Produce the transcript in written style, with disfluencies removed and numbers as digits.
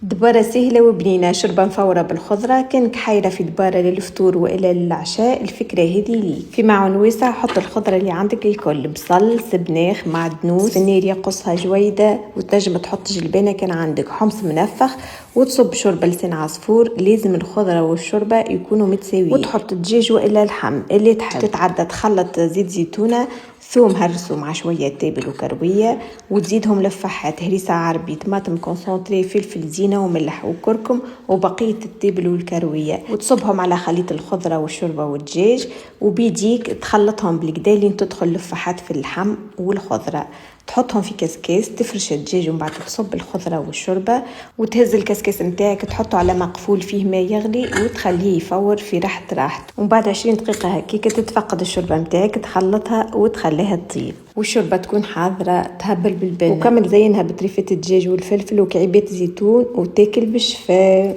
دبارة سهلة وبنينة، شوربة مفورة بالخضرة. كانك حايرة في دبارة للفطور وإلى للعشاء، الفكرة هذه ليك. في معون واسع حط الخضرة اللي عندك الكل، بصل، سبناخ، معدنوس، فنيريا قصها جويدة، وتنجم تحط جلبانة كان عندك، حمص منفخ، وتصب شوربة لسان عصفور. لازم الخضرة والشوربة يكونوا متساويين، وتحط الدجاج وإلى اللحم اللي تحب. تتعدى تخلط زيت زيتونة، ثوم هرسو مع شوية تابل وكروية، وتزيدهم لفاحات، هريسة عربي، طماطم كونسونتري، فلفل زينة وملح وكركم وبقية التابل والكروية، وتصبهم على خليط الخضرة والشوربة والدجاج، وبيديك تخلطهم بالكدا لين تدخل لفاحات في اللحم والخضرة. تحطهم في كاسكاس، تفرش الدجاج ومن بعد تصب الخضرة والشوربة، وتهز الكاسكاس نتاعك تحطه على مقفول فيه ماء يغلي، وتخليه يفور في راحته. ومن بعد 20 دقيقة هكاك تتفقد الشوربة نتاعك، تخلطها وتخليها تطيب، والشوربة تكون حاضرة تهبل بالبن. وكمل زينها بطريفة الدجاج والفلفل وكعيبات زيتون، وتاكل بالشفاء.